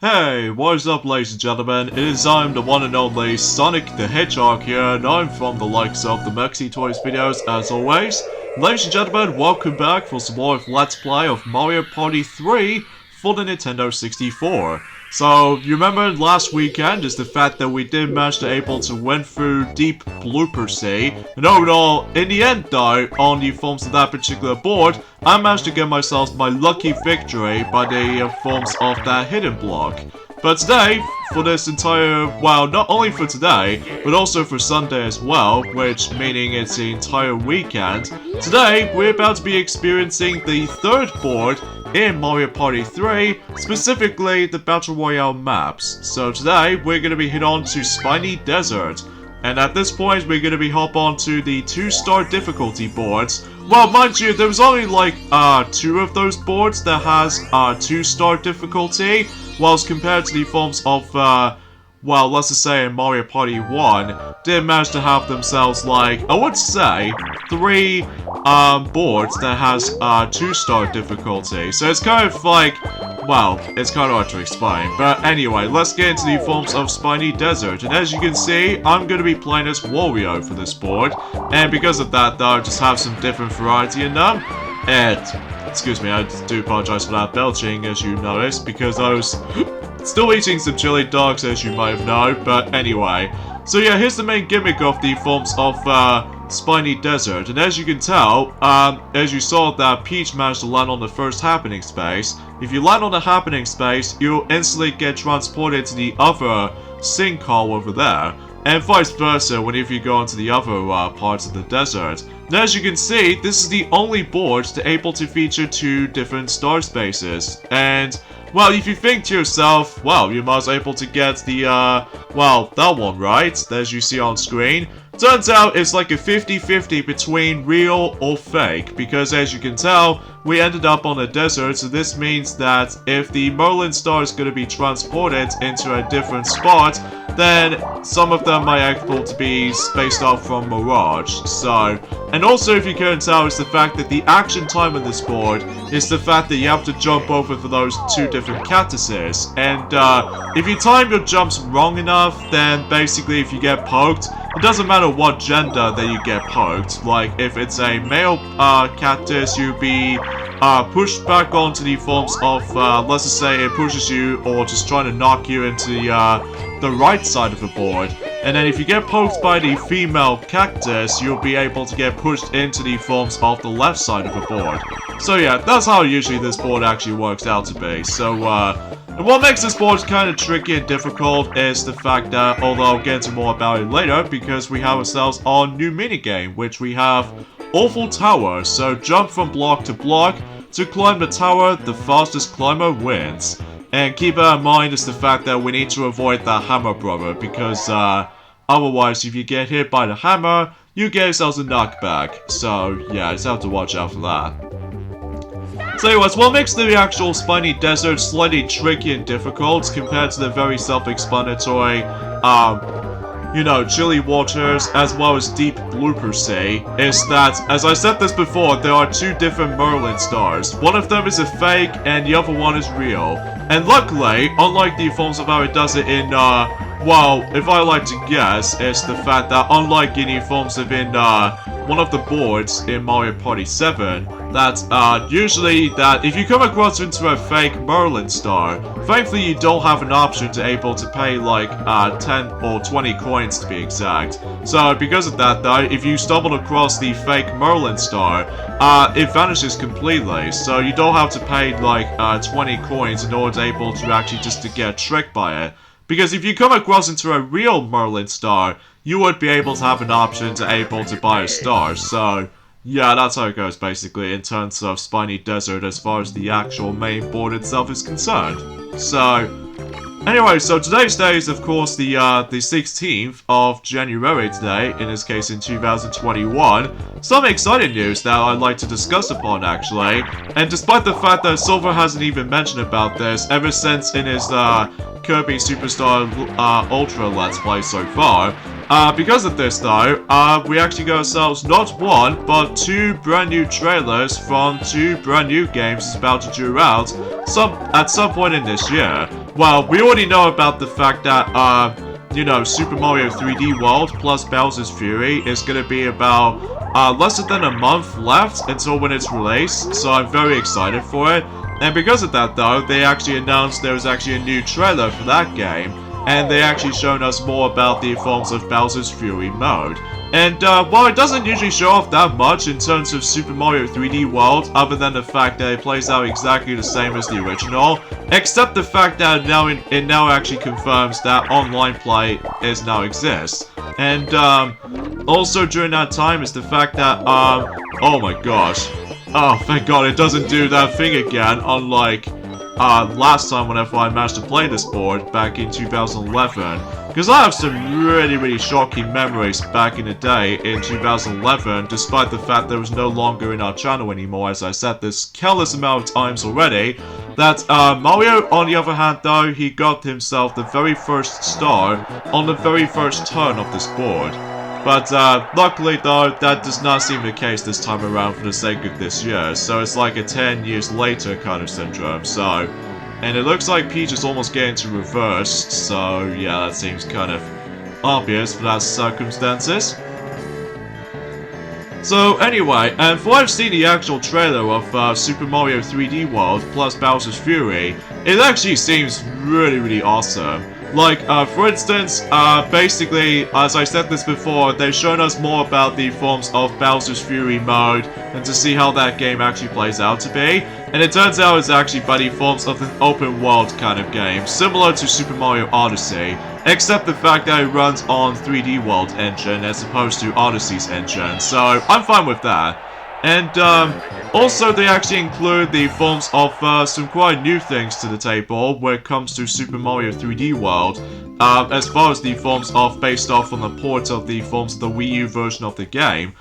Hey, what is up ladies and gentlemen, it is I am the one and only Sonic the Hedgehog here, and I'm from the likes of the Mexi Toys videos as always. Ladies and gentlemen, welcome back for some more of Let's Play of Mario Party 3 for the Nintendo 64. So, you remember last weekend is the fact that we did manage to able to win through Deep Blooper Sea. And overall, in the end though, on the forms of that particular board, I managed to get myself my lucky victory by the forms of that hidden block. But today, for this entire, well, not only for today, but also for Sunday as well, which meaning it's the entire weekend, today we're about to be experiencing the third board in Mario Party 3, specifically the Battle Royale maps. So today, we're going to be hit on to Spiny Desert. And at this point, we're going to be hop on to the 2-star difficulty boards. Well, mind you, there was only like 2 of those boards that has 2-star difficulty, whilst compared to the forms of, well, let's just say in Mario Party 1, did manage to have themselves like, I would say, 3 boards that has 2-star difficulty. So it's kind of like, well, it's kind of hard to explain. But anyway, let's get into the forms of Spiny Desert. And as you can see, I'm going to be playing as Wario for this board. And because of that, though, I just have some different variety in them. And, excuse me, I do apologize for that belching, as you noticed, because I was still eating some chili dogs, as you might have known. But anyway, so yeah, here's the main gimmick of the forms of Spiny Desert. And as you can tell, as you saw that Peach managed to land on the first happening space, if you land on the happening space, you'll instantly get transported to the other sinkhole over there. And vice versa whenever you go onto the other parts of the desert. And as you can see, this is the only board to able to feature 2 different star spaces. And, well, if you think to yourself, well, you must be able to get the, well, that one right, as you see on screen. Turns out it's like a 50-50 between real or fake, because as you can tell, we ended up on a desert, so this means that if the Merlin Start is going to be transported into a different spot, then some of them might actually to be spaced off from Mirage. So, and also if you can't tell, it's the fact that the action time on this board is the fact that you have to jump over for those 2 different cactuses. And if you time your jumps wrong enough, then basically if you get poked, it doesn't matter what gender that you get poked. Like, if it's a male cactus, you'll be pushed back onto the forms of, let's just say it pushes you or just trying to knock you into the right side of the board. And then if you get poked by the female cactus, you'll be able to get pushed into the forms of the left side of the board. So yeah, that's how usually this board actually works out to be. So, and what makes this board kind of tricky and difficult is the fact that, although I'll get into more about it later, because we have ourselves our new minigame, which we have Awful Tower. So jump from block to block. To climb the tower, the fastest climber wins. And keep in mind is the fact that we need to avoid the hammer brother, because otherwise if you get hit by the hammer, you get yourselves a knockback. So yeah, just have to watch out for that. So anyways, what makes the actual Spiny Desert slightly tricky and difficult compared to the very self-explanatory, you know, Chilly Waters as well as Deep Blooper Sea is that, as I said this before, there are 2 different Merlin Stars. One of them is a fake and the other one is real. And luckily, unlike the forms of how it does it in, well, if I like to guess, it's the fact that unlike any forms of in, one of the boards in Mario Party 7, that, usually that if you come across into a fake Merlin Star, thankfully you don't have an option to able to pay like, 10 or 20 coins to be exact. So because of that though, if you stumble across the fake Merlin Star, it vanishes completely, so you don't have to pay like, 20 coins in order to able to actually just to get tricked by it. Because if you come across into a real Merlin Star, you would be able to have an option to able to buy a star. So, yeah, that's how it goes basically in terms of Spiny Desert as far as the actual main board itself is concerned. So, anyway, so today's day is of course the 16th of January today, in this case in 2021. Some exciting news that I'd like to discuss upon actually, and despite the fact that Silver hasn't even mentioned about this ever since in his Kirby Superstar Ultra Let's Play so far, Because of this though, we actually got ourselves not one, but two brand new trailers from two brand new games about to due out at some point in this year. Well, we already know about the fact that, you know, Super Mario 3D World plus Bowser's Fury is going to be about less than a month left until when it's released, so I'm very excited for it. And because of that though, they actually announced there was actually a new trailer for that game, and they actually shown us more about the forms of Bowser's Fury mode. And while it doesn't usually show off that much in terms of Super Mario 3D World, other than the fact that it plays out exactly the same as the original, except the fact that it now actually confirms that online play now exists. And also during that time is the fact that, oh my gosh. Oh, thank God it doesn't do that thing again, unlike last time whenever I managed to play this board back in 2011. Because I have some really shocking memories back in the day in 2011, despite the fact that it was no longer in our channel anymore, as I said this countless amount of times already. That Mario, on the other hand though, he got himself the very first star on the very first turn of this board. But luckily though, that does not seem the case this time around for the sake of this year, so it's like a 10 years later kind of syndrome, so... And it looks like Peach is almost getting to reverse, so yeah, that seems kind of obvious for that circumstances. So anyway, and for I've seen the actual trailer of Super Mario 3D World plus Bowser's Fury, it actually seems really awesome. Like, for instance, basically, as I said this before, they've shown us more about the forms of Bowser's Fury mode, and to see how that game actually plays out to be. And it turns out it's actually by the forms of an open world kind of game, similar to Super Mario Odyssey, except the fact that it runs on 3D World engine as opposed to Odyssey's engine, so I'm fine with that. And also they actually include the forms of some quite new things to the table when it comes to Super Mario 3D World, as far as the forms of based off on the port of the forms of the Wii U version of the game.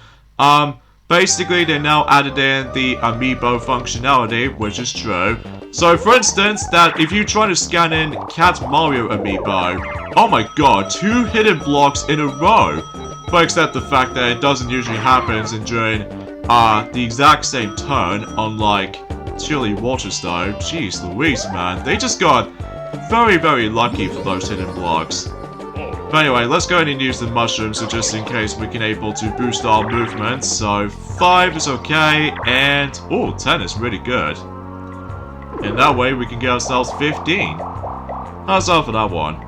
Basically they now added in the amiibo functionality, which is true. So for instance, that if you try to scan in Cat Mario amiibo, oh my god, 2 hidden blocks in a row! But except the fact that it doesn't usually happen during the exact same turn, unlike Chili Waterstone. Jeez Louise, man. They just got very lucky for those hidden blocks. But anyway, let's go ahead and use the mushrooms so just in case we can able to boost our movement. So 5 is okay, and oh, 10 is really good. And that way we can get ourselves 15. How's that for that one?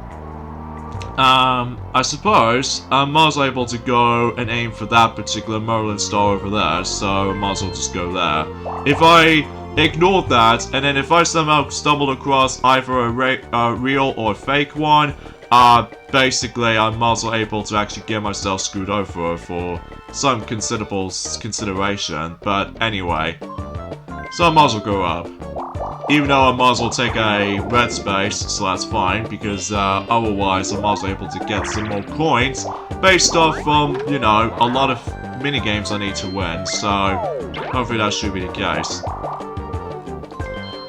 I suppose I might as well able to go and aim for that particular Merlin Star over there, so I might as well just go there. If I ignore that, and then if I somehow stumble across either a real or a fake one, basically I might as well able to actually get myself screwed over for some considerable consideration, but anyway. So I might as well go up. Even though I might as well take a red space, so that's fine, because otherwise I might as well able to get some more coins based off from, you know, a lot of minigames I need to win, so hopefully that should be the case.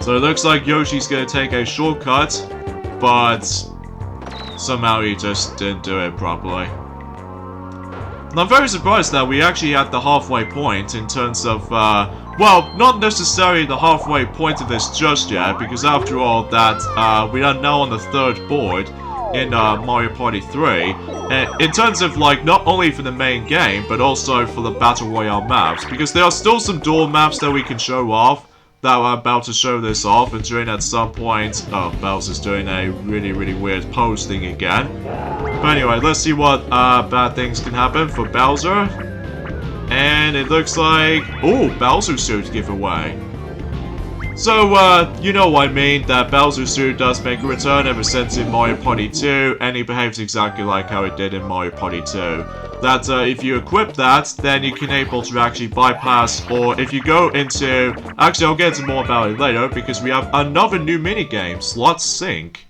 So it looks like Yoshi's gonna take a shortcut, but somehow he just didn't do it properly. And I'm very surprised that we actually had the halfway point in terms of, well, not necessarily the halfway point of this just yet, because after all that, we are now on the 3rd board in Mario Party 3. And in terms of, like, not only for the main game, but also for the Battle Royale maps, because there are still some dual maps that we can show off, that we're about to show this off, and during at some point, oh, Bowser's doing a really weird pose thing again. But anyway, let's see what bad things can happen for Bowser. And it looks like, oh, Bowser suit giveaway. So, you know what I mean, that Bowser suit does make a return ever since in Mario Party 2, and he behaves exactly like how it did in Mario Party 2. That if you equip that, then you can able to actually bypass, or if you go into, actually I'll get into more about it later, because we have another new minigame, Slot Sync.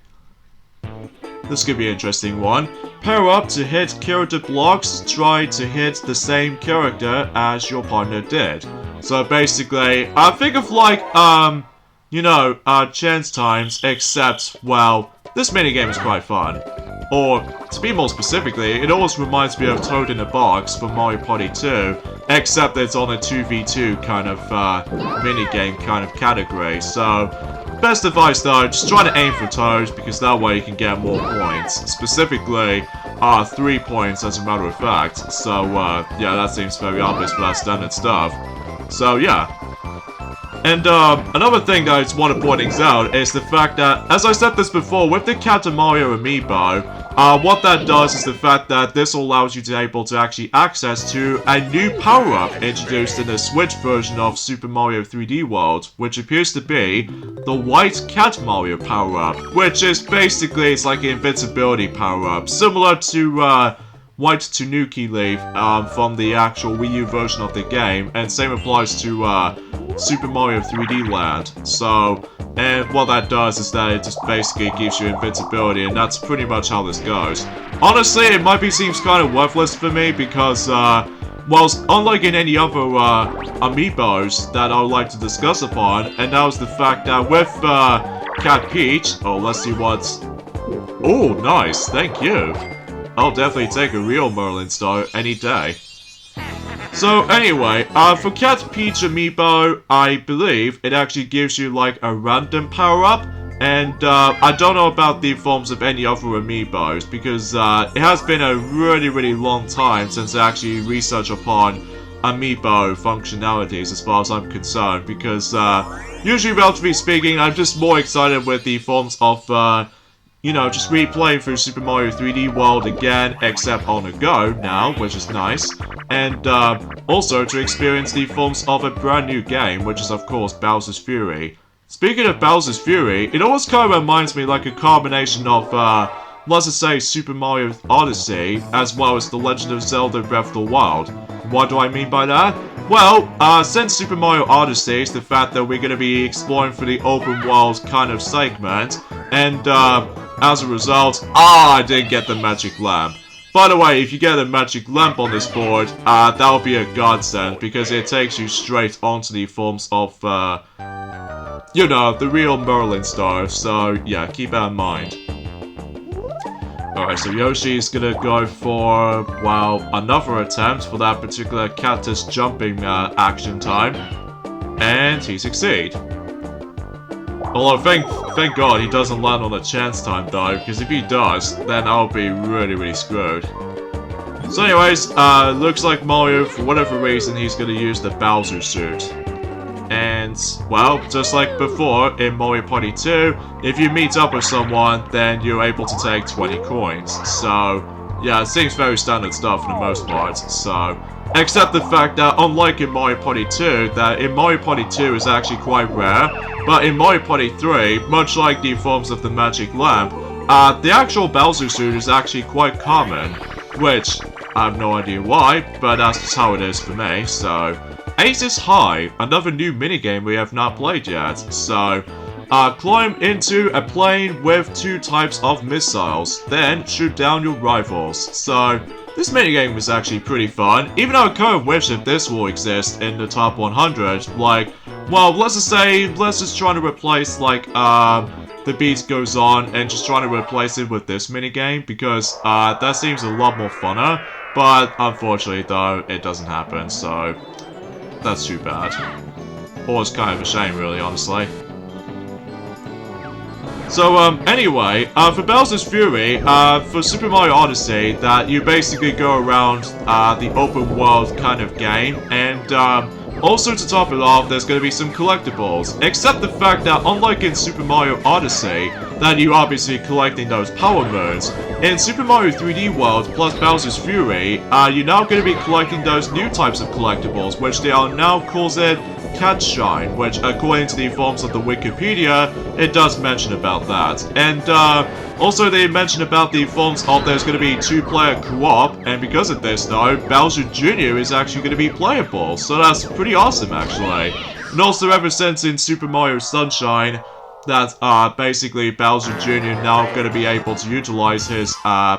This could be an interesting one. Pair up to hit character blocks, try to hit the same character as your partner did. So basically, think of like, you know, chance times, except, well, this minigame is quite fun. Or, to be more specifically, it always reminds me of Toad in a Box from Mario Party 2, except it's on a 2v2 kind of minigame kind of category. So, best advice though, just try to aim for Toad, because that way you can get more points. Specifically, 3 points as a matter of fact. So, yeah, that seems very obvious for that standard stuff. So, yeah. And, another thing that I just want to point out is the fact that, as I said this before, with the Captain Mario amiibo, what that does is the fact that this allows you to be able to actually access to a new power-up introduced in the Switch version of Super Mario 3D World, which appears to be the White Cat Mario power-up, which is basically, it's like an invincibility power-up, similar to, White Tanuki Leaf from the actual Wii U version of the game, and same applies to Super Mario 3D Land. So, and what that does is that it just basically gives you invincibility, and that's pretty much how this goes. Honestly, it might be seems kind of worthless for me because, well, unlike in any other amiibos that I would like to discuss upon, and that was the fact that with Cat Peach, oh, let's see what's... Oh, nice, thank you. I'll definitely take a real Merlin Start any day. So anyway, for Cat Peach amiibo, I believe it actually gives you like a random power-up. And I don't know about the forms of any other amiibos, because it has been a really long time since I actually researched upon amiibo functionalities as far as I'm concerned. Because usually, relatively speaking, I'm just more excited with the forms of you know, just replaying through Super Mario 3D World again, except on a go now, which is nice. And also to experience the forms of a brand new game, which is of course Bowser's Fury. Speaking of Bowser's Fury, it always kind of reminds me like a combination of, let's just say Super Mario Odyssey, as well as The Legend of Zelda Breath of the Wild. What do I mean by that? Well, since Super Mario Odyssey is the fact that we're going to be exploring for the open world kind of segment, and as a result, I didn't get the magic lamp. By the way, if you get a magic lamp on this board, that would be a godsend, because it takes you straight onto the forms of, you know, the real Merlin Start, so yeah, keep that in mind. Alright, so Yoshi's gonna go for, well, another attempt for that particular cactus jumping action time, and he succeeds. Although, thank God he doesn't land on a chance time though, because if he does, then I'll be really screwed. So anyways, looks like Mario, for whatever reason, he's gonna use the Bowser suit. And, well, just like before in Mario Party 2, if you meet up with someone, then you're able to take 20 coins. So, yeah, it seems very standard stuff for the most part, so... Except the fact that, unlike in Mario Party 2, that in Mario Party 2 is actually quite rare, but in Mario Party 3, much like the forms of the magic lamp, the actual Bowser suit is actually quite common, which, I have no idea why, but that's just how it is for me, so... Ace is High, another new minigame we have not played yet, so... climb into a plane with 2 types of missiles, then shoot down your rivals, so... This minigame was actually pretty fun, even though I kind of wish that this will exist in the top 100, like, well, let's just say, let's just try to replace, like, the beat goes on, and just try to replace it with this minigame, because, that seems a lot more funner, but, unfortunately, though, it doesn't happen, so, that's too bad. Or it's kind of a shame, really, honestly. So, anyway, for Bowser's Fury, for Super Mario Odyssey, that you basically go around, the open world kind of game, and, also to top it off, there's gonna be some collectibles, except the fact that, unlike in Super Mario Odyssey, that you obviously collecting those power moons, in Super Mario 3D World plus Bowser's Fury, you're now gonna be collecting those new types of collectibles, which they are now called Cat Shine, which according to the forms of the Wikipedia, it does mention about that. And also they mention about the forms of there's going to be 2-player co-op, and because of this though, Bowser Jr. is actually going to be playable, so that's pretty awesome actually. And also ever since in Super Mario Sunshine, that basically Bowser Jr. now going to be able to utilize his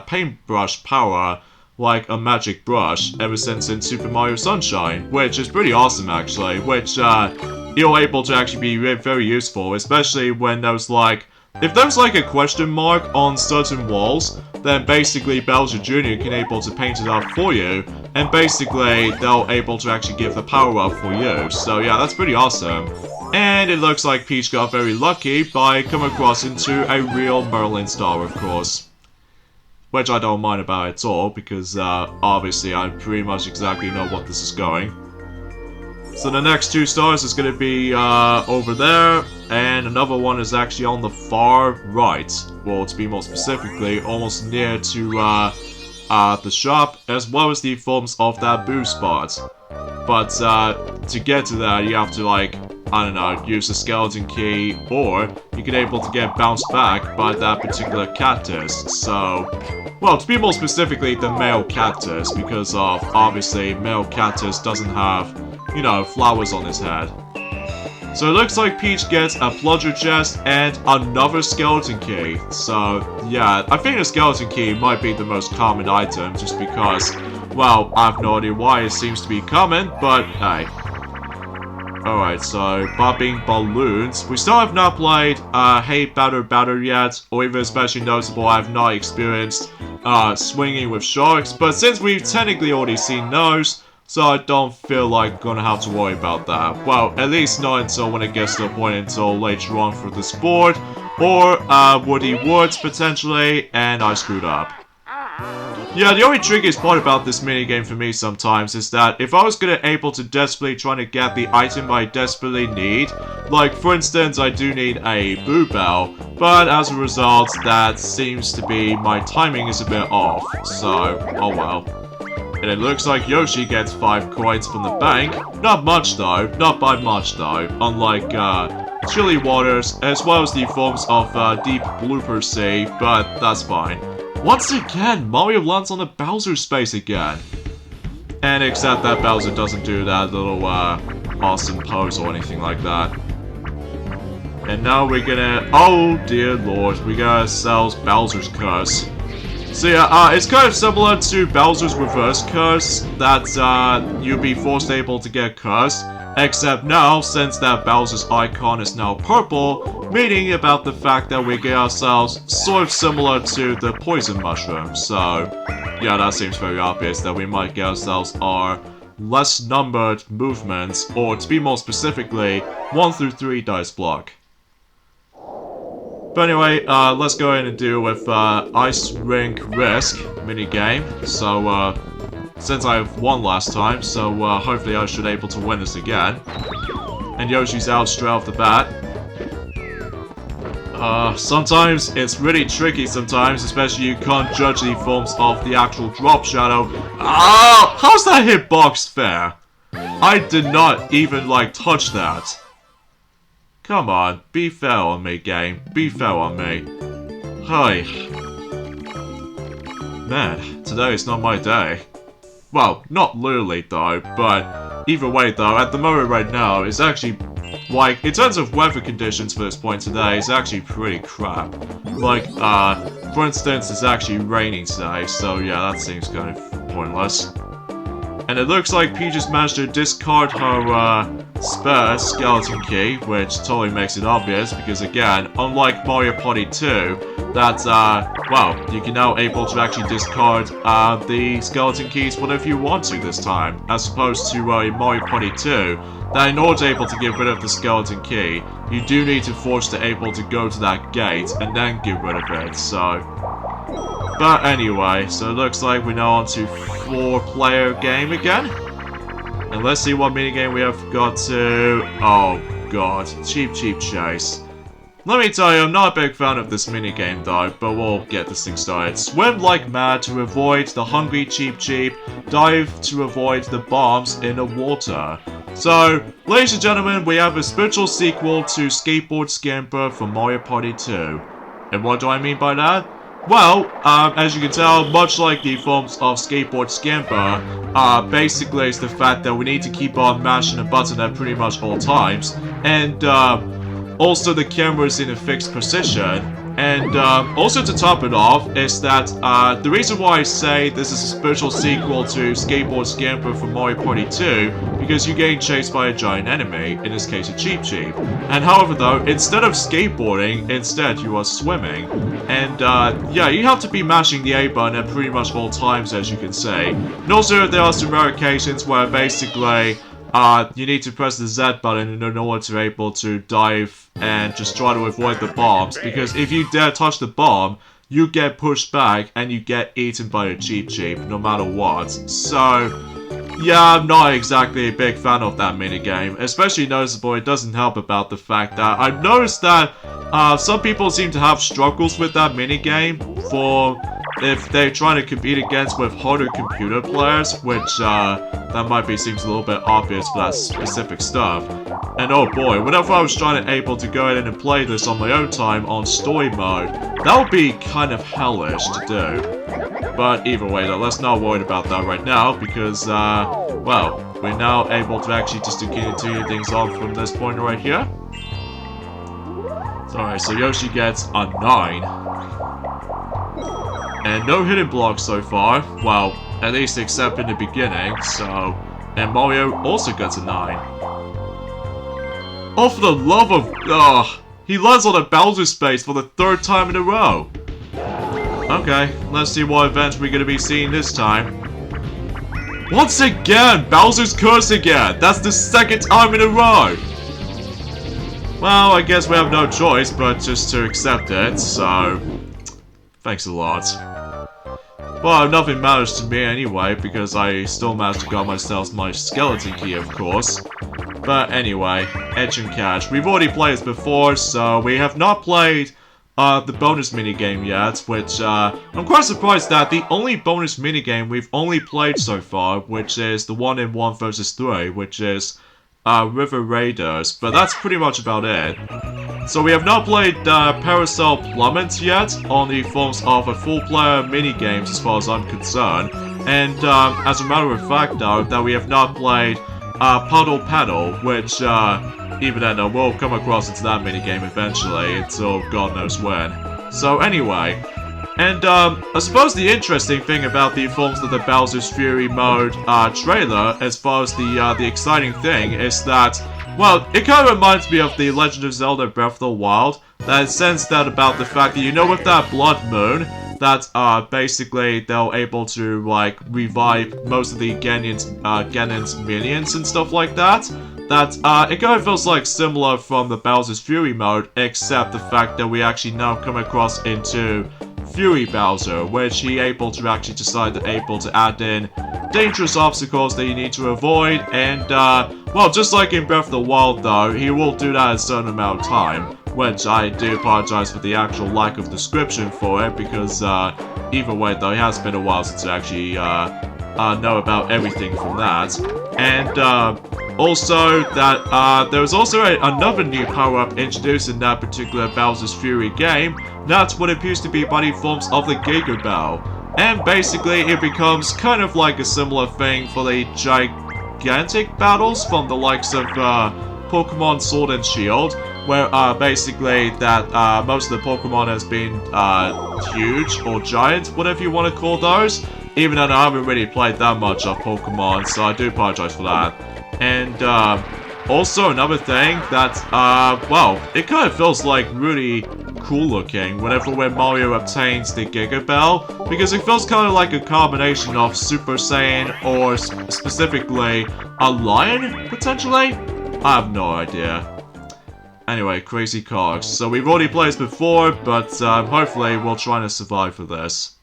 paintbrush power like a magic brush ever since in Super Mario Sunshine, which is pretty awesome actually, which you're able to actually be very useful, especially when there's like if there's like a question mark on certain walls, then basically Bowser Jr. can able to paint it up for you, and basically they'll able to actually give the power up for you. So yeah, that's pretty awesome. And it looks like Peach got very lucky by coming across into a real Merlin Star, of course. Which I don't mind about at all, because obviously I pretty much exactly know what this is going. So the next 2 stars is going to be over there, and another one is actually on the far right. Well, to be more specifically, almost near to the shop, as well as the forms of that boo spot. But to get to that, you have to, like, I don't know, use the skeleton key, or you can able to get bounced back by that particular cactus. So, well, to be more specifically, the male cactus, because of, obviously, male cactus doesn't have, you know, flowers on his head. So it looks like Peach gets a plunger chest and another skeleton key. So, yeah, I think the skeleton key might be the most common item, just because, well, I have no idea why it seems to be common, but hey. Alright, so popping balloons. We still have not played Hey Batter yet, or even especially noticeable, I have not experienced swinging with sharks, but since we've technically already seen those, so I don't feel like gonna have to worry about that. Well, at least not until when it gets to a point until later on for this board, or Woody Woods potentially, and I screwed up. Yeah, the only trickiest part about this minigame for me sometimes is that if I was gonna able to desperately try to get the item I desperately need, like for instance I do need a Boo Bell, but as a result that seems to be my timing is a bit off, so oh well. And it looks like Yoshi gets 5 coins from the bank. Not much though, not by much though, unlike Chili Waters, as well as the forms of Deep Blooper Sea, but that's fine. Once again, Mario lands on the Bowser space again. And except that Bowser doesn't do that little awesome pose or anything like that. And now we're gonna, oh dear lord, we got ourselves Bowser's Curse. So yeah, it's kind of similar to Bowser's Reverse Curse, that you'll be forced able to get cursed, except now, since that Bowser's icon is now purple, meaning about the fact that we get ourselves sort of similar to the Poison Mushroom, so yeah, that seems very obvious that we might get ourselves our less numbered movements, or to be more specifically, 1 through 3 dice block. But anyway, let's go ahead and do with Ice Rink Risk minigame. So, since I've won last time, so hopefully I should be able to win this again. And Yoshi's out straight off the bat. Sometimes it's really tricky sometimes, especially you can't judge the forms of the actual drop shadow. Ah! How's that hitbox fair? I did not even, like, touch that. Come on, be fair on me, game. Be fair on me. Hi. Man, today is not my day. Well, not literally though, but either way though, at the moment right now, it's actually, like, in terms of weather conditions for this point today, it's actually pretty crap. Like, for instance, it's actually raining today, so yeah, that seems kind of pointless. And it looks like Peach just managed to discard her, spare skeleton key, which totally makes it obvious, because again, unlike Mario Party 2, that, well, you can now able to actually discard, the skeleton keys whatever you want to this time, as opposed to, Mario Party 2, that in order to able to get rid of the skeleton key, you do need to force to able to go to that gate, and then get rid of it, so... But anyway, so it looks like we're now on to 4-player game again. And let's see what minigame we have got to... Oh god, Cheep Chase. Let me tell you, I'm not a big fan of this minigame though, but we'll get this thing started. Swim like mad to avoid the hungry Cheep. Dive to avoid the bombs in the water. So, ladies and gentlemen, we have a spiritual sequel to Skateboard Scamper from Mario Party 2. And what do I mean by that? Well, as you can tell, much like the forms of Skateboard Scamper, basically it's the fact that we need to keep on mashing a button at pretty much all times, and also the camera is in a fixed position, And also to top it off is that the reason why I say this is a spiritual sequel to Skateboard Scamper from Mario Party 2, because you're getting chased by a giant enemy, in this case a Cheep Cheep. And however though, instead of skateboarding, instead you are swimming. And yeah, you have to be mashing the A button at pretty much all times, as you can see. And also there are some rare occasions where basically you need to press the Z button in order to be able to dive and just try to avoid the bombs, because if you dare touch the bomb, you get pushed back and you get eaten by a Cheep Cheep, no matter what. So, yeah, I'm not exactly a big fan of that minigame. Especially noticeable, it doesn't help about the fact that I've noticed that some people seem to have struggles with that minigame for if they're trying to compete against with harder computer players, which that might be seems a little bit obvious for that specific stuff. And oh boy, whenever I was able to go in and play this on my own time on story mode, that would be kind of hellish to do. But either way though, let's not worry about that right now, because well, we're now able to actually just continue things on from this point right here. Alright, so Yoshi gets a 9. And no hidden blocks so far, well, at least except in the beginning, so... And Mario also gets a 9. Oh, for the love of... Ugh! He lands on a Bowser space for the 3rd time in a row! Okay, let's see what events we're gonna be seeing this time. Once again! Bowser's curse again! That's the 2nd time in a row! Well, I guess we have no choice but just to accept it, so... Thanks a lot. Well, nothing matters to me anyway, because I still managed to get myself my skeleton key, of course. But anyway, Edge and Cash. We've already played this before, so we have not played the bonus minigame yet, which I'm quite surprised that the only bonus minigame we've only played so far, which is the 1 in 1 versus 3, which is River Raiders, but that's pretty much about it. So we have not played Parasol Plummet yet on the forms of a full-player minigames as far as I'm concerned. And as a matter of fact though, that we have not played Puddle Paddle, which even then we'll come across into that minigame eventually, until God knows when. So anyway, and I suppose the interesting thing about the forms of the Bowser's Fury mode trailer, as far as the exciting thing, is that, well, it kind of reminds me of the Legend of Zelda Breath of the Wild, that sense that about the fact that, you know, with that Blood Moon, that basically they're able to, like, revive most of the Ganon's minions and stuff like that. That it kind of feels like similar from the Bowser's Fury mode, except the fact that we actually now come across into Fury Bowser, which he able to actually decide to add in dangerous obstacles that you need to avoid, and well, just like in Breath of the Wild though, he will do that a certain amount of time, which I do apologize for the actual lack of description for it, because either way though, it has been a while since I actually know about everything from that. And also that there's also another new power-up introduced in that particular Bowser's Fury game. That's what appears to be body forms of the Giga Bell. And basically it becomes kind of like a similar thing for the gigantic battles from the likes of Pokemon Sword and Shield, where basically that most of the Pokemon has been huge or giant, whatever you want to call those. Even though I haven't really played that much of Pokemon, so I do apologize for that. And also another thing that, well, it kind of feels like really cool looking whenever when Mario obtains the Giga Bell, because it feels kind of like a combination of Super Saiyan or specifically a lion, potentially? I have no idea. Anyway, Crazy Cogs. So we've already played this before, but hopefully we'll try to survive for this.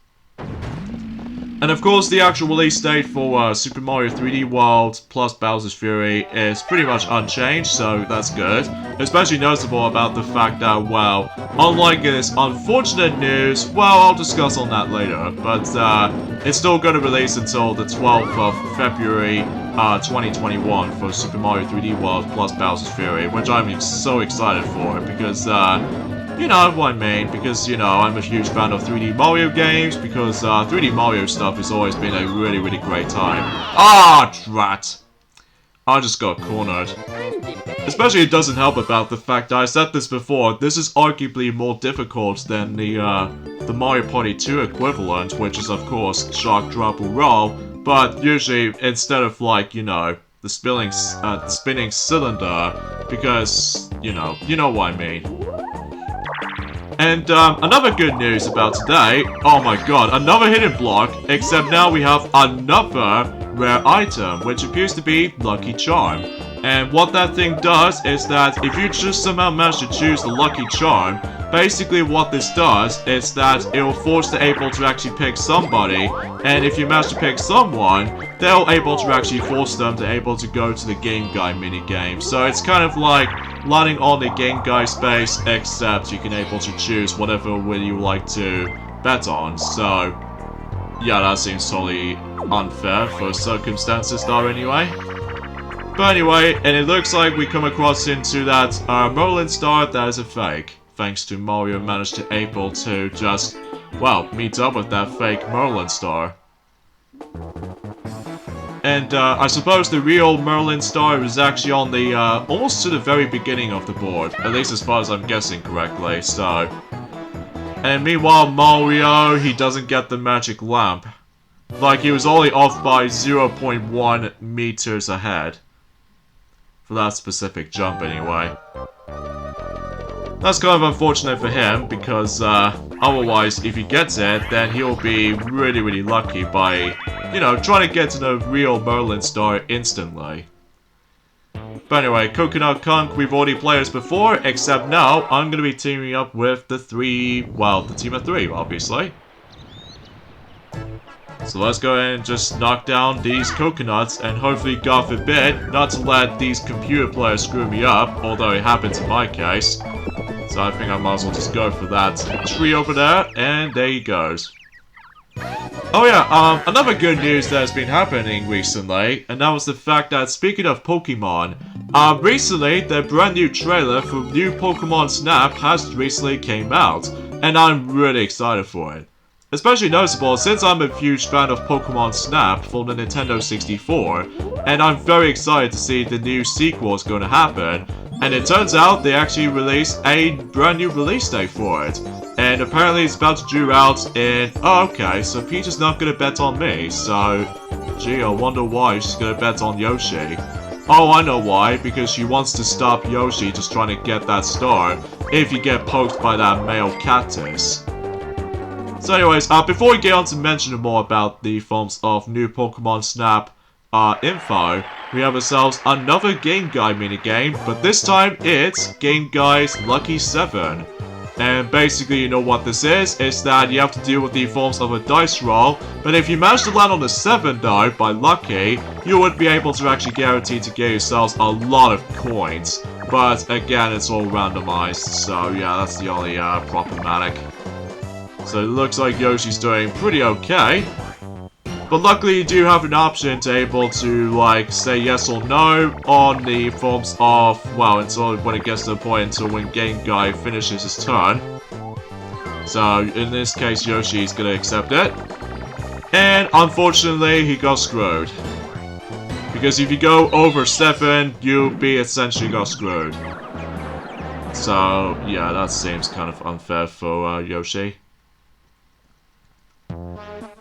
And of course, the actual release date for Super Mario 3D World plus Bowser's Fury is pretty much unchanged, so that's good. Especially noticeable about the fact that, well, unlike this unfortunate news, well, I'll discuss on that later, but it's still going to release until the 12th of February 2021 for Super Mario 3D World plus Bowser's Fury, which I'm so excited for, because you know what I mean, because, you know, I'm a huge fan of 3D Mario games, because 3D Mario stuff has always been a really, really great time. Ah, drat! I just got cornered. Especially it doesn't help about the fact that I said this before, this is arguably more difficult than the Mario Party 2 equivalent, which is of course Shock, Drop, or Roll, but usually instead of like, you know, the spinning cylinder, because, you know what I mean. And another good news about today, oh my god, another hidden block, except now we have another rare item, which appears to be Lucky Charm. And what that thing does is that if you just somehow manage to choose the Lucky Charm, basically what this does is that it will force the able to actually pick somebody, and if you manage to pick someone, they'll able to actually force them to able to go to the Game Guy minigame. So it's kind of like landing on the Game Guy space, except you can able to choose whatever will you like to bet on. So yeah, that seems totally unfair for circumstances though anyway. But anyway, and it looks like we come across into that Merlin Start that is a fake. Thanks to Mario managed to able to just, well, meet up with that fake Merlin Star. And I suppose the real Merlin Star is actually on the, almost to the very beginning of the board. At least as far as I'm guessing correctly, so. And meanwhile, Mario, he doesn't get the magic lamp. Like, he was only off by 0.1 meters ahead. For that specific jump, anyway. That's kind of unfortunate for him, because otherwise, if he gets it, then he'll be really, really lucky by, you know, trying to get to the real Merlin Star instantly. But anyway, Coconut Conch, we've already played this before, except now I'm going to be teaming up with the team of three, obviously. So let's go ahead and just knock down these coconuts, and hopefully, God forbid, not to let these computer players screw me up, although it happens in my case. So I think I might as well just go for that tree over there, and there he goes. Oh yeah, another good news that has been happening recently, and that was the fact that, speaking of Pokemon, recently, the brand new trailer for new Pokemon Snap has recently came out, and I'm really excited for it. Especially noticeable since I'm a huge fan of Pokemon Snap for the Nintendo 64, and I'm very excited to see the new sequel is going to happen, and it turns out they actually released a brand new release date for it. And apparently it's about to due out in... Oh, okay, so Peach is not going to bet on me, so... Gee, I wonder why she's going to bet on Yoshi. Oh, I know why, because she wants to stop Yoshi just trying to get that star if you get poked by that male cactus. So anyways, before we get on to mention more about the forms of new Pokemon Snap info, we have ourselves another Game Guy minigame, but this time it's Game Guy's Lucky 7. And basically, you know what this is that you have to deal with the forms of a dice roll, but if you manage to land on a 7 though, by lucky, you would be able to actually guarantee to get yourselves a lot of coins. But again, it's all randomized, so yeah, that's the only problematic. So it looks like Yoshi's doing pretty okay. But luckily you do have an option to able to, like, say yes or no on the forms of, well, until when it gets to the point until when Game Guy finishes his turn. So in this case, Yoshi's gonna accept it. And unfortunately, he got screwed. Because if you go over 7, you'll be essentially got screwed. So yeah, that seems kind of unfair for Yoshi.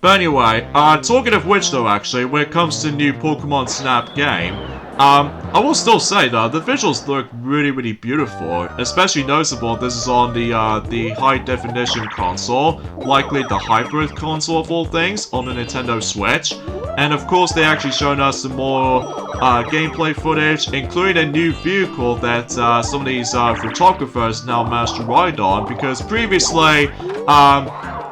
But anyway, talking of which though actually, when it comes to new Pokemon Snap game, I will still say though, the visuals look really, really beautiful. Especially noticeable, this is on the high definition console, likely the hybrid console of all things, on the Nintendo Switch. And of course, they actually shown us some more gameplay footage, including a new vehicle that some of these photographers now managed to ride on, because previously,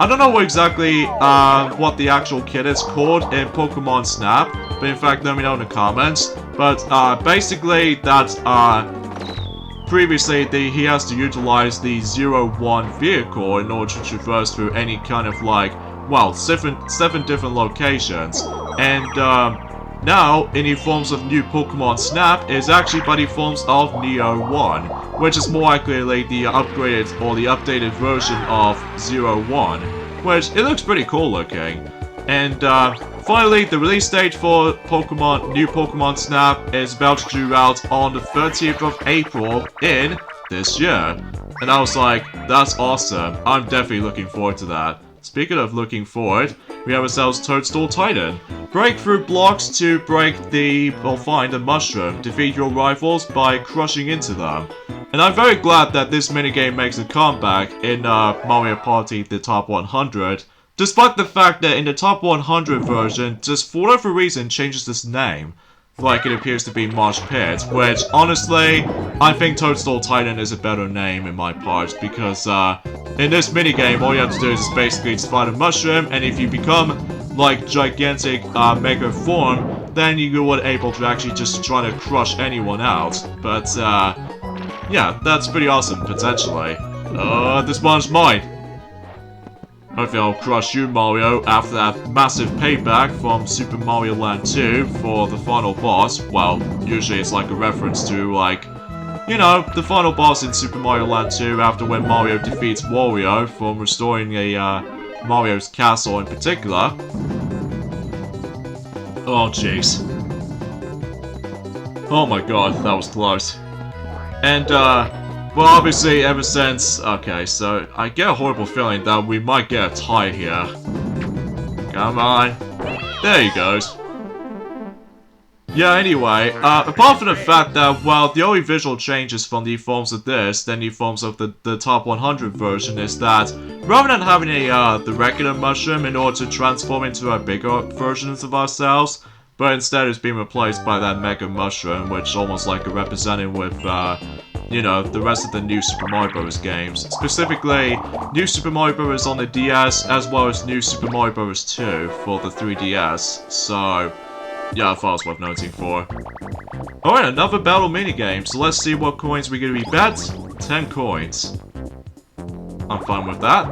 I don't know exactly what the actual kit is called in Pokemon Snap, but in fact, let me know in the comments. But basically, that previously he has to utilize the 0-1 vehicle in order to traverse through any kind of like, well, seven different locations. And now, in the forms of new Pokemon Snap, is actually by the forms of Neo 1, which is more accurately the upgraded or the updated version of 0-1, which it looks pretty cool looking. And Finally, the release date for new Pokemon Snap is about to due out on the 30th of April in this year. And I was like, that's awesome. I'm definitely looking forward to that. Speaking of looking forward, we have ourselves Toadstool Titan. Break through blocks to find a mushroom. Defeat your rivals by crushing into them. And I'm very glad that this minigame makes a comeback in Mario Party The Top 100. Despite the fact that in the Top 100 version, just for whatever reason changes its name. Like it appears to be Mosh Pit, which honestly, I think Toadstool Titan is a better name in my part, because in this minigame, all you have to do is basically just find a mushroom, and if you become like gigantic mega form, then you are able to actually just try to crush anyone out. But yeah, that's pretty awesome, potentially. This one's mine. Hopefully I'll crush you, Mario, after that massive payback from Super Mario Land 2 for the final boss. Well, usually it's like a reference to, like, you know, the final boss in Super Mario Land 2 after when Mario defeats Wario for restoring Mario's castle in particular. Oh, jeez. Oh my god, that was close. And, well, obviously, ever since... Okay, so I get a horrible feeling that we might get a tie here. Come on. There he goes. Yeah, anyway, apart from the fact that, well, the only visual changes from the forms of this than the forms of the Top 100 version is that, rather than having the regular mushroom in order to transform into a bigger versions of ourselves, but instead it's being replaced by that Mega Mushroom, which almost like a representing with, you know, the rest of the new Super Mario Bros. Games. Specifically, New Super Mario Bros. On the DS, as well as New Super Mario Bros. 2 for the 3DS. So, yeah, I thought it was worth noting for. Alright, another battle minigame. So let's see what coins we're going to be bet. 10 coins. I'm fine with that.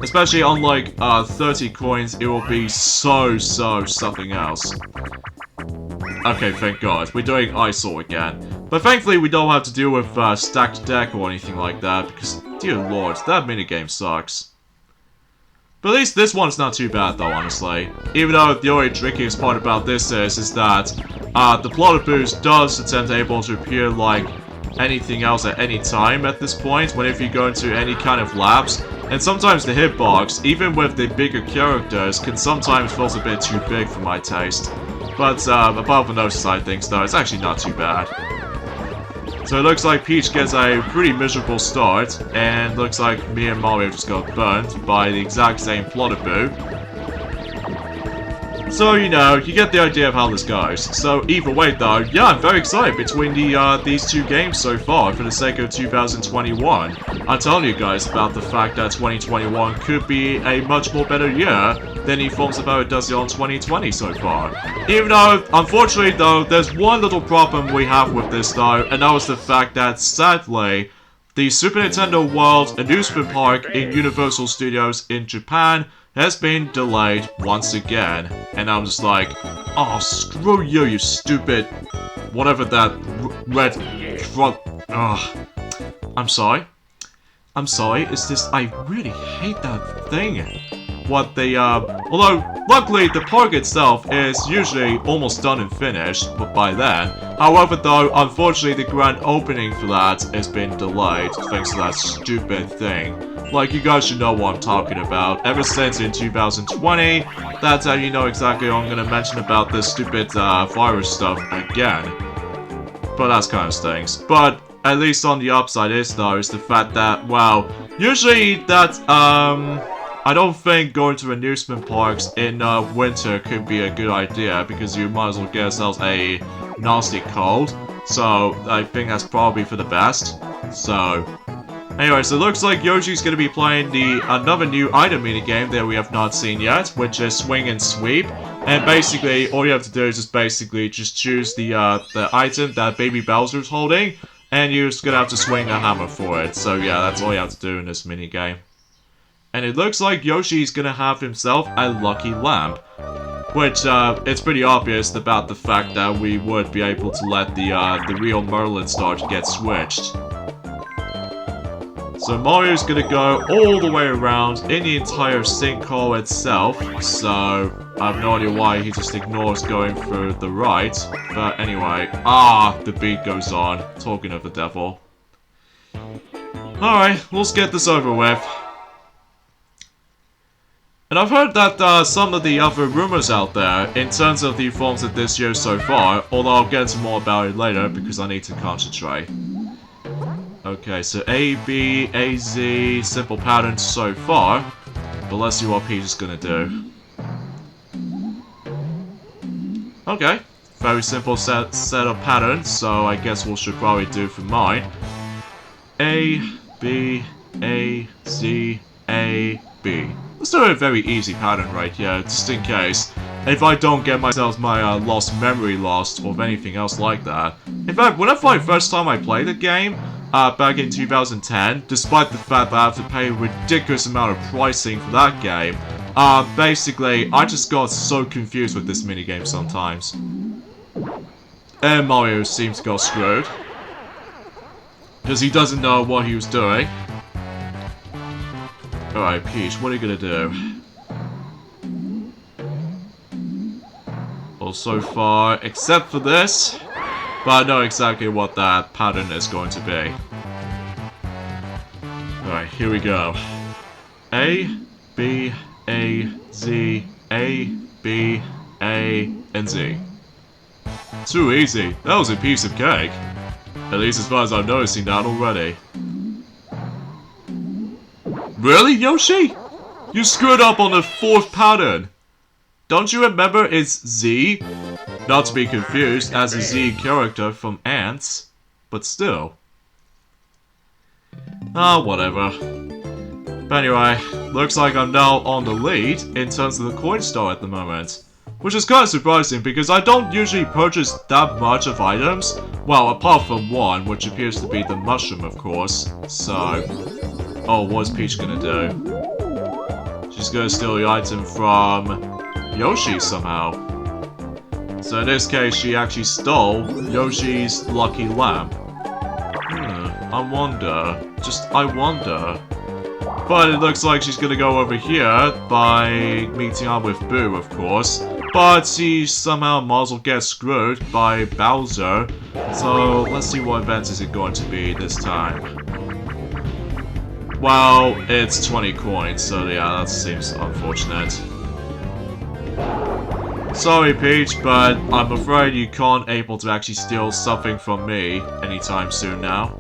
Especially on like 30 coins, it will be so something else. Okay, thank god. We're doing Eyesore again. But thankfully we don't have to deal with stacked deck or anything like that, because, dear lord, that minigame sucks. But at least this one's not too bad though, honestly. Even though the only trickiest part about this is that the plotter boost does attempt able to appear like anything else at any time at this point, whenever you go into any kind of labs. And sometimes the hitbox, even with the bigger characters, can sometimes feel a bit too big for my taste. But apart from those side things though, it's actually not too bad. So it looks like Peach gets a pretty miserable start, and looks like me and Mario just got burnt by the exact same plotter-boo. So, you know, you get the idea of how this goes. So, either way though, yeah, I'm very excited between these two games so far for the sake of 2021. I'm telling you guys about the fact that 2021 could be a much more better year than he forms about it does on 2020 so far. Even though, unfortunately though, there's one little problem we have with this though, and that was the fact that, sadly, the Super Nintendo World Amusement Park in Universal Studios in Japan has been delayed once again. And I'm just like, oh, screw you, you stupid... whatever that red... Ugh. I'm sorry. I'm sorry, it's just, I really hate that thing. What they, although, luckily, the park itself is usually almost done and finished by then. However, though, unfortunately, the grand opening for that has been delayed thanks to that stupid thing. Like, you guys should know what I'm talking about. Ever since in 2020, that's how you know exactly what I'm gonna mention about this stupid, virus stuff again. But that's kind of stinks. But, at least on the upside is, though, is the fact that, well, usually that, I don't think going to amusement parks in winter could be a good idea, because you might as well get yourselves a nasty cold. So, I think that's probably for the best. So, anyway, so it looks like Yoshi's going to be playing another new item minigame that we have not seen yet, which is Swing and Sweep. And basically, all you have to do is just choose the item that Baby Bowser's holding, and you're just going to have to swing a hammer for it. So yeah, that's all you have to do in this minigame. And it looks like Yoshi's gonna have himself a lucky lamp. Which, it's pretty obvious about the fact that we would be able to let the real Merlin Start get switched. So Mario's gonna go all the way around in the entire sinkhole itself. So I have no idea why he just ignores going through the right. But anyway, the beat goes on. Talking of the devil. Alright, let's get this over with. And I've heard that some of the other rumors out there, in terms of the forms of this year so far, although I'll get into more about it later because I need to concentrate. Okay, so A, B, A, Z, simple patterns so far, but let's see what Peach is gonna do. Okay, very simple set of patterns, so I guess we should probably do for mine. A, B, A, Z, A, B. Let's do a very easy pattern right here, just in case. If I don't get myself my lost memory lost, or anything else like that. In fact, whenever first time I played the game, back in 2010, despite the fact that I have to pay a ridiculous amount of pricing for that game, basically, I just got so confused with this minigame sometimes. And Mario seems to got screwed. Because he doesn't know what he was doing. Alright, Peach, what are you gonna do? Well, so far, except for this, but I know exactly what that pattern is going to be. Alright, here we go. A, B, A, Z, A, B, A, and Z. Too easy. That was a piece of cake. At least as far as I'm noticing that already. Really, Yoshi? You screwed up on the fourth pattern. Don't you remember it's Z? Not to be confused as a Z character from Ants, but still. Whatever. But anyway, looks like I'm now on the lead in terms of the coin star at the moment. Which is kind of surprising because I don't usually purchase that much of items. Well, apart from one, which appears to be the mushroom, of course. So... oh, what's Peach gonna do? She's gonna steal the item from Yoshi somehow. So in this case, she actually stole Yoshi's lucky lamp. I wonder. I wonder. But it looks like she's gonna go over here by meeting up with Boo, of course. But she somehow might as well get screwed by Bowser. So let's see what event is it going to be this time. Well, it's 20 coins, so yeah, that seems unfortunate. Sorry, Peach, but I'm afraid you can't able to actually steal something from me anytime soon now.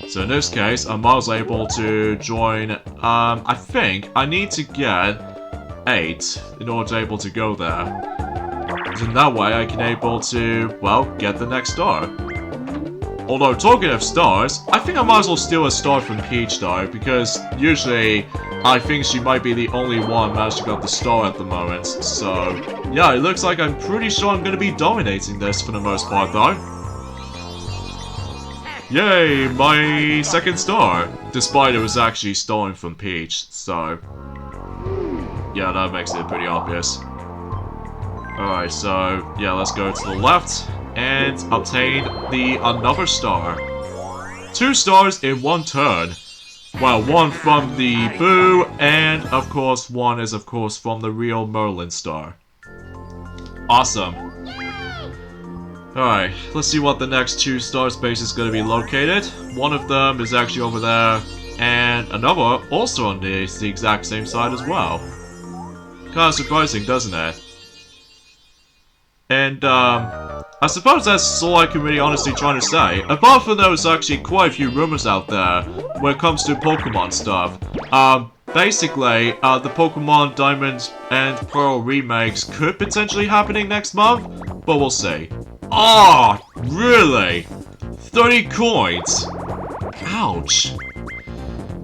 So in this case, I was able to join, I think I need to get 8 in order to able to go there. So in that way I can able to, well, get the next star. Although, talking of stars, I think I might as well steal a star from Peach though, because usually I think she might be the only one managed to get the star at the moment. So, yeah, it looks like I'm pretty sure I'm going to be dominating this for the most part though. Yay, my second star! Despite it was actually stolen from Peach, so... yeah, that makes it pretty obvious. Alright, so, yeah, let's go to the left and obtain another star. 2 stars in 1 turn. Well, 1 from the Boo, and of course 1 is of course from the real Merlin Star. Awesome. Alright, let's see what the next 2 star space is going to be located. One of them is actually over there, and another also on the exact same side as well. Kind of surprising, doesn't it? And, I suppose that's all I can really honestly try to say. Apart from there's actually quite a few rumors out there when it comes to Pokemon stuff. Basically, the Pokemon Diamond and Pearl remakes could potentially happening next month, but we'll see. Oh, really? 30 coins? Ouch.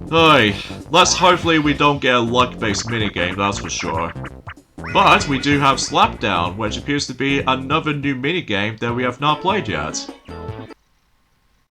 Hey, let's hopefully we don't get a luck-based minigame, that's for sure. But we do have Slapdown, which appears to be another new minigame that we have not played yet.